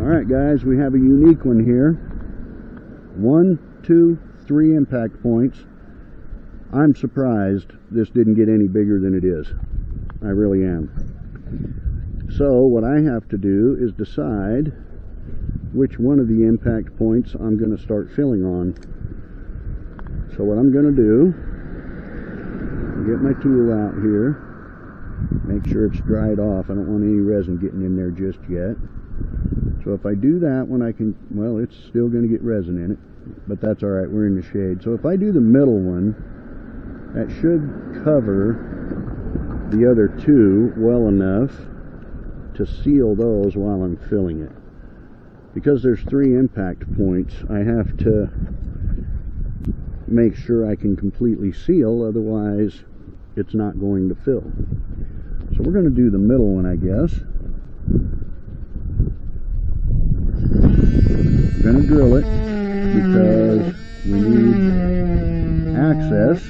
Alright guys, we have a unique one here. 1, 2, 3 impact points. I'm surprised this didn't get any bigger than it is. I really am. So what I have to do is decide which one of the impact points I'm going to start filling on. So what I'm going to do, get my tool out here, make sure it's dried off. I don't want any resin getting in there just yet. So if I do that, when I can, well, it's still going to get resin in it, but that's alright, we're in the shade. So if I do the middle one, that should cover the other two well enough to seal those while I'm filling it. Because there's 3 impact points, I have to make sure I can completely seal, otherwise it's not going to fill. So we're going to do the middle one, I guess. We're going to drill it because we need access.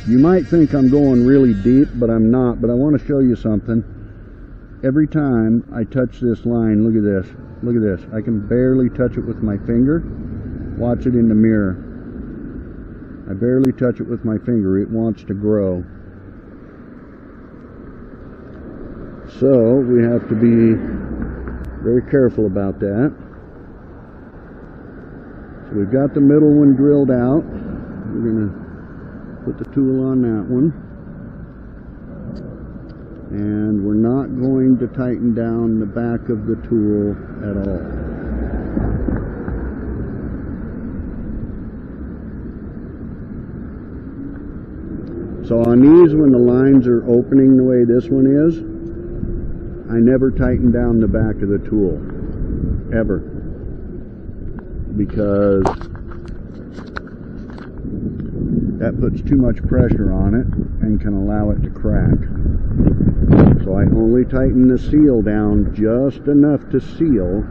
You might think I'm going really deep, but I'm not. But I want to show you something. Every time I touch this line, look at this. Look at this. I can barely touch it with my finger. Watch it in the mirror. I barely touch it with my finger. It wants to grow. So we have to be very careful about that. So we've got the middle one drilled out. We're going to put the tool on that one. And we're not going to tighten down the back of the tool at all. So on these, when the lines are opening the way this one is, I never tighten down the back of the tool, ever, because that puts too much pressure on it and can allow it to crack. So I only tighten the seal down just enough to seal.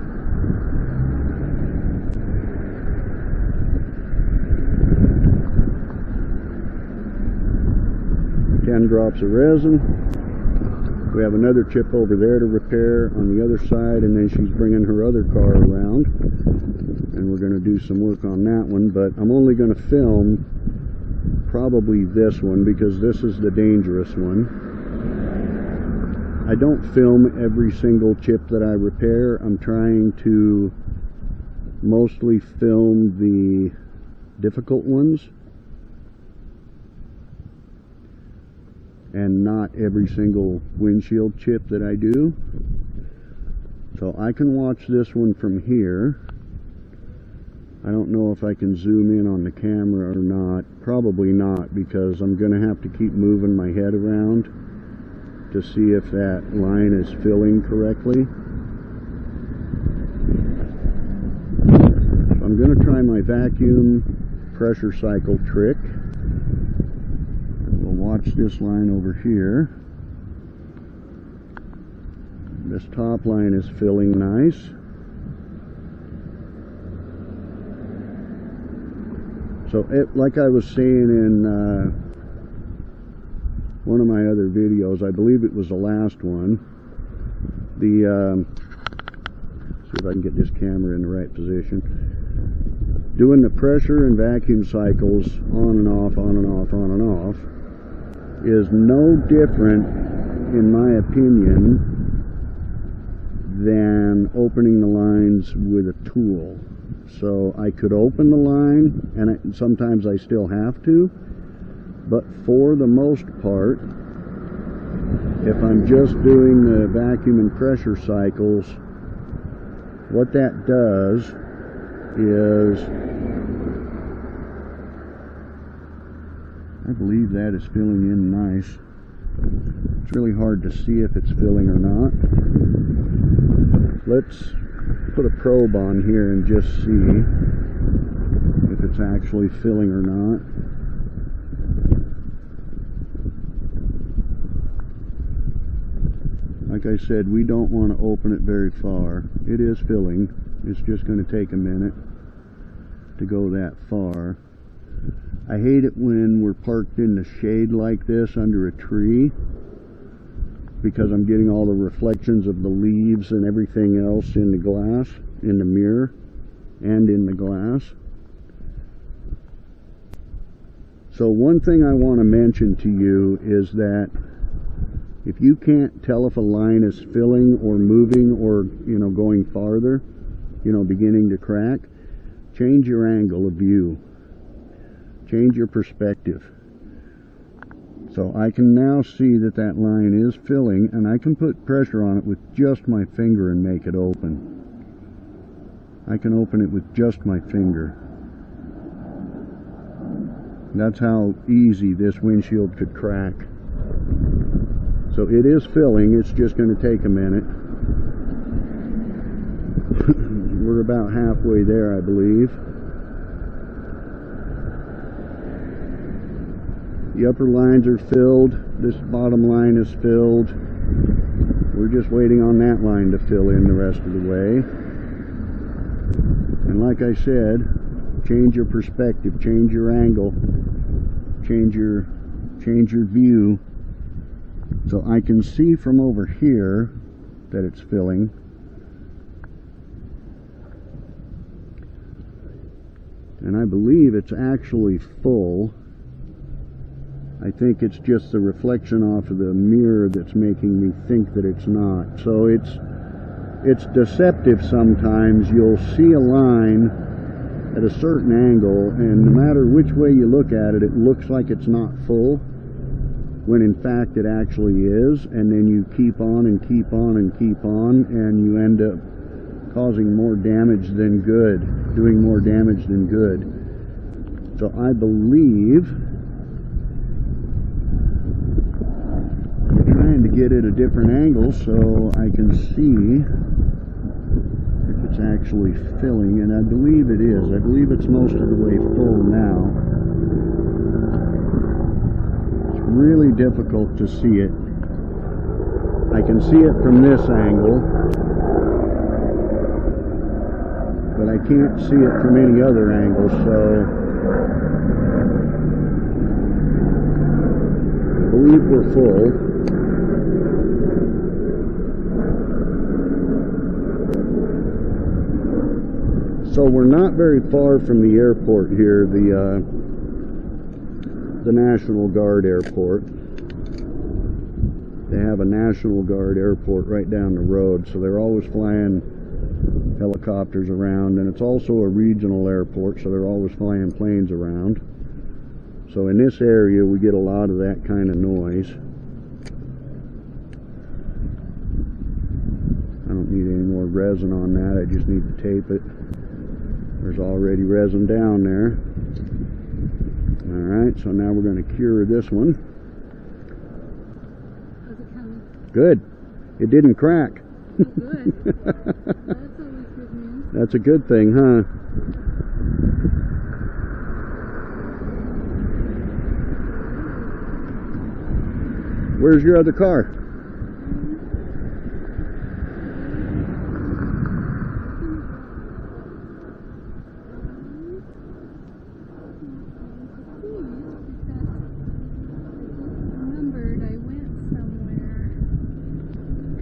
10 drops of resin. We have another chip over there to repair on the other side, and then she's bringing her other car around, and we're going to do some work on that one. But I'm only going to film probably this one because this is the dangerous one. I don't film every single chip that I repair. I'm trying to mostly film the difficult ones and not every single windshield chip that I do. So I can watch this one from here. I don't know if I can zoom in on the camera or not. Probably not, because I'm going to have to keep moving my head around to see if that line is filling correctly. So I'm going to try my vacuum pressure cycle trick. We'll watch this line over here. This top line is filling nice. So like I was saying in one of my other videos, I believe it was the last one, see if I can get this camera in the right position, doing the pressure and vacuum cycles on and off, on and off, on and off, is no different, in my opinion, than opening the lines with a tool. So I could open the line, and sometimes I still have to, but for the most part, if I'm just doing the vacuum and pressure cycles, what that does is, I believe that is filling in nice. It's really hard to see if it's filling or not. Let's put a probe on here and just see if it's actually filling or not. I Like I said, we don't want to open it very far. It is filling. It's just going to take a minute to go that far. I hate it when we're parked in the shade like this under a tree, because I'm getting all the reflections of the leaves and everything else in the glass, in the mirror, and in the glass. So one thing I want to mention to you is that if you can't tell if a line is filling or moving or, going farther, beginning to crack, change your angle of view. Change your perspective. So I can now see that that line is filling, and I can put pressure on it with just my finger and make it open. I can open it with just my finger. That's how easy this windshield could crack. So it is filling, it's just going to take a minute. We're about halfway there, I believe. The upper lines are filled. This bottom line is filled. We're just waiting on that line to fill in the rest of the way. And like I said, change your perspective, change your angle, change your view. So I can see from over here that it's filling. And I believe it's actually full. I think it's just the reflection off of the mirror that's making me think that it's not. So it's deceptive sometimes. You'll see a line at a certain angle, and no matter which way you look at it, it looks like it's not full, when in fact it actually is. And then you keep on and keep on and keep on, and you end up causing more damage than good, doing more damage than good. So I believe, I'm trying to get it a different angle so I can see if it's actually filling, and I believe it is. I believe it's most of the way full now. It's really difficult to see it. I can see it from this angle, but I can't see it from any other angle, so I believe we're full. So we're not very far from the airport here, the National Guard airport. They have a National Guard airport right down the road, so they're always flying helicopters around, and it's also a regional airport, so they're always flying planes around. So in this area we get a lot of that kind of noise. I don't need any more resin on that, I just need to tape it. There's already resin down there. Alright, so now we're going to cure this one. How's it coming? Good. It didn't crack. Oh, good. That's always good news. That's a good thing, huh? Where's your other car?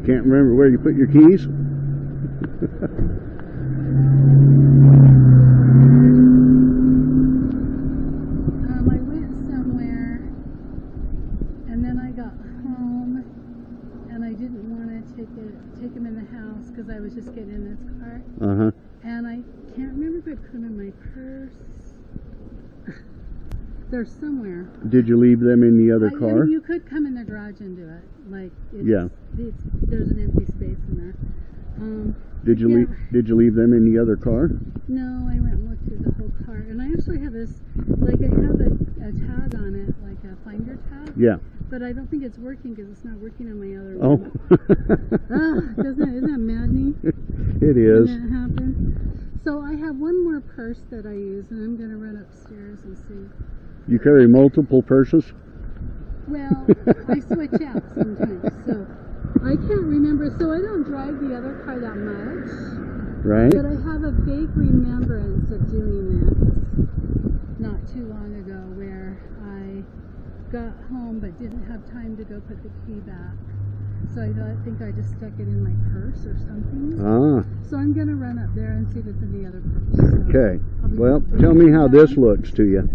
Can't remember where you put your keys? I went somewhere, and then I got home, and I didn't want to take him in the house because I was just getting in this car. And I can't remember if I put them in my purse. They're somewhere. Did you leave them in the other car? You could come in the garage and do it. Like, yeah. There's an empty space in there. Did you leave them in the other car? No, I went and looked through the whole car, and I actually have this, like, I have a tag on it, like a finder tag. Yeah. But I don't think it's working because it's not working on my other one. Oh. Isn't that maddening? It is. When that happens? So I have one more purse that I use, and I'm going to run upstairs and see. You carry multiple purses? Well, I switch out sometimes, so I can't remember, so I don't drive the other car that much. Right? But I have a vague remembrance of doing this not too long ago where I got home but didn't have time to go put the key back. So I think I just stuck it in my purse or something. Ah. So I'm going to run up there and see if it's in the other purse. So Okay. Well, tell me how this looks to you.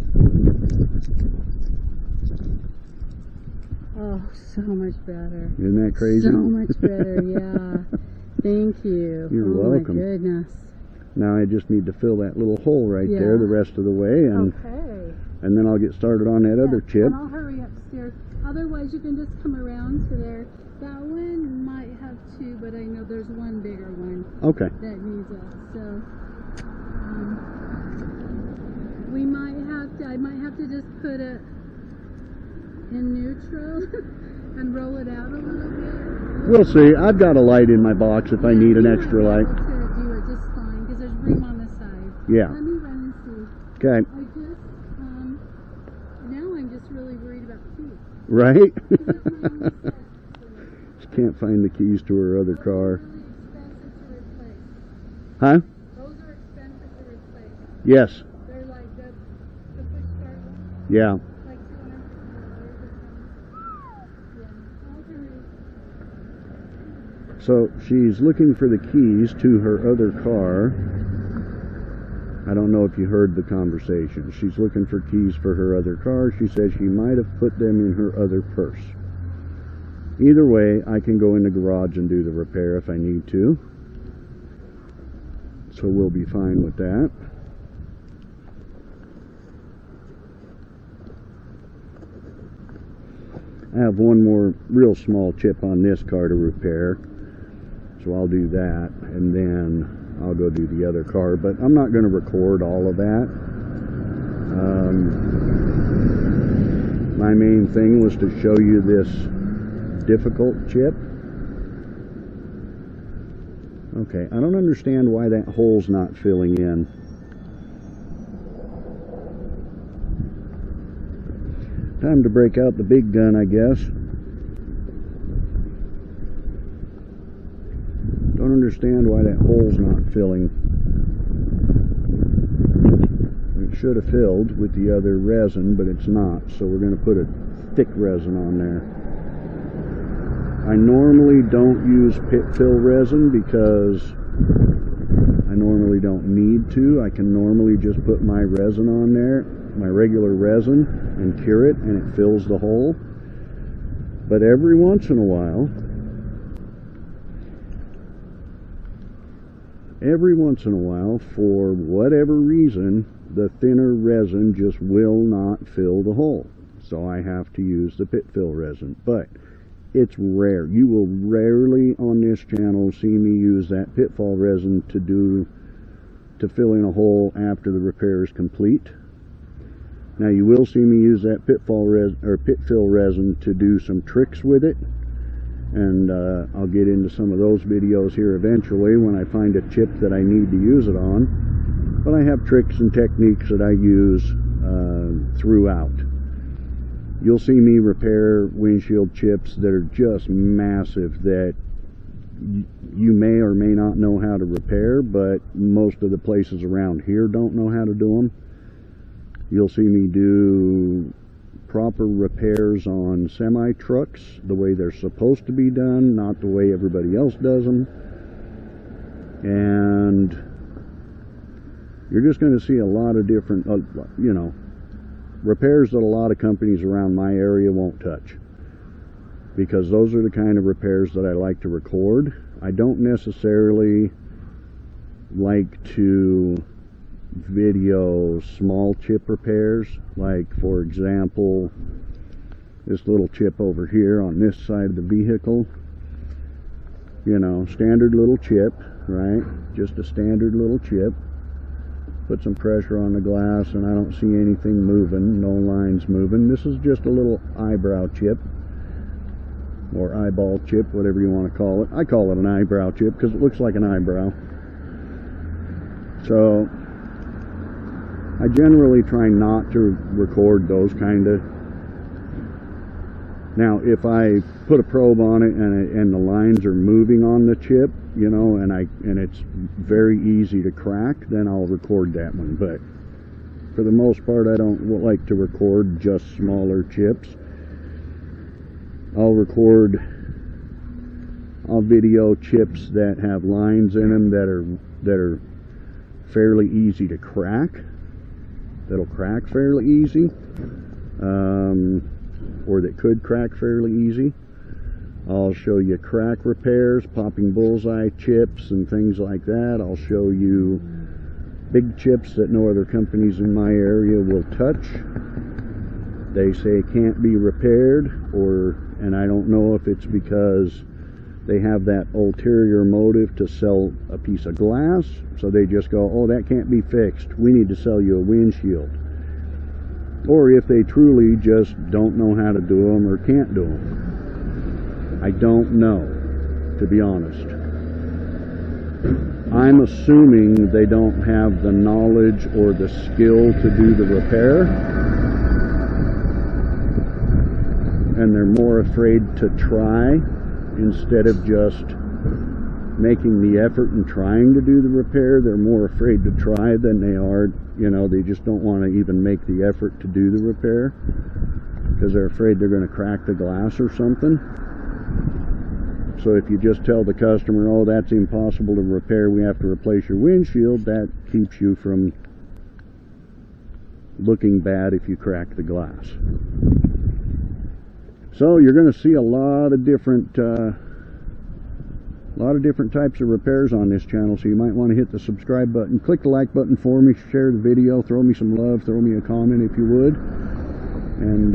Oh, so much better. Isn't that crazy? So much better, yeah. Thank you. You're welcome. Oh my goodness. Now I just need to fill that little hole right there the rest of the way, and and then I'll get started on that other chip. And I'll hurry upstairs. Otherwise, you can just come around to there. That one might have two, but I know there's one bigger one. Okay. That needs it. So we might have to. I might have to just put it in neutral and roll it out a little bit. We'll see. I've got a light in my box if I need an extra light. To do it just fine because there's room on the side. Yeah. Let me run and see. Okay. I just now I'm just really worried about keys. Right? She can't find the keys to her other car. Huh? Those are expensive to replace. Yes. They're like the push start ones. Yeah. Like $200. Yeah. So she's looking for the keys to her other car. I don't know if you heard the conversation. She's looking for keys for her other car. She says she might have put them in her other purse. Either way, I can go in the garage and do the repair if I need to. So we'll be fine with that. I have one more real small chip on this car to repair. So I'll do that, and then I'll go do the other car, but I'm not going to record all of that. My main thing was to show you this difficult chip. Okay, I don't understand why that hole's not filling in. Time to break out the big gun, I guess. Don't understand why that hole's not filling. It should have filled with the other resin, but it's not, so we're going to put a thick resin on there. I normally don't use pit fill resin because I normally don't need to. I can normally just put my resin on there, my regular resin, and cure it, and it fills the hole. But every once in a while, for whatever reason, the thinner resin just will not fill the hole. So I have to use the pit fill resin. But it's rare. You will rarely on this channel see me use that pitfall resin to fill in a hole after the repair is complete. Now you will see me use that pit fill resin to do some tricks with it, and I'll get into some of those videos here eventually when I find a chip that I need to use it on. But I have tricks and techniques that I use throughout. You'll see me repair windshield chips that are just massive that you may or may not know how to repair, but most of the places around here don't know how to do them. You'll see me do proper repairs on semi-trucks the way they're supposed to be done, not the way everybody else does them. And you're just going to see a lot of different, repairs that a lot of companies around my area won't touch, because those are the kind of repairs that I like to record. I don't necessarily like to video small chip repairs, like for example this little chip over here on this side of the vehicle. Standard little chip, right? Just a standard little chip. Put some pressure on the glass and I don't see anything moving, no lines moving. This is just a little eyebrow chip, or eyeball chip, whatever you want to call it. I call it an eyebrow chip because it looks like an eyebrow. So I generally try not to record those kind of Now, if I put a probe on it and the lines are moving on the chip, you know, and it's very easy to crack, then I'll record that one. But for the most part, I don't like to record just smaller chips. I'll video chips that have lines in them that are fairly easy to crack. That'll crack fairly easy. Or that could crack fairly easy. I'll show you crack repairs, popping bullseye chips and things like that. I'll show you big chips that no other companies in my area will touch. They say can't be repaired, and I don't know if it's because they have that ulterior motive to sell a piece of glass, so they just go, oh, that can't be fixed, we need to sell you a windshield. Or if they truly just don't know how to do them or can't do them. I don't know, to be honest. I'm assuming they don't have the knowledge or the skill to do the repair, and they're more afraid to try instead of just making the effort and trying to do the repair. They're more afraid to try than they are, you know, they just don't want to even make the effort to do the repair because they're afraid they're going to crack the glass or something. So if you just tell the customer, oh, that's impossible to repair, we have to replace your windshield, that keeps you from looking bad if you crack the glass. So you're going to see a lot of different types of repairs on this channel, so you might want to hit the subscribe button, click the like button for me, share the video, throw me some love, throw me a comment if you would. And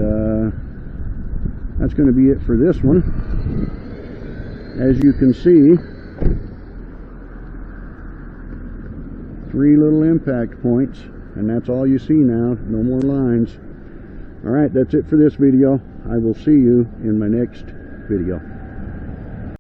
that's going to be it for this one. As you can see, 3 little impact points, and that's all you see now, no more lines. Alright, that's it for this video. I will see you in my next video.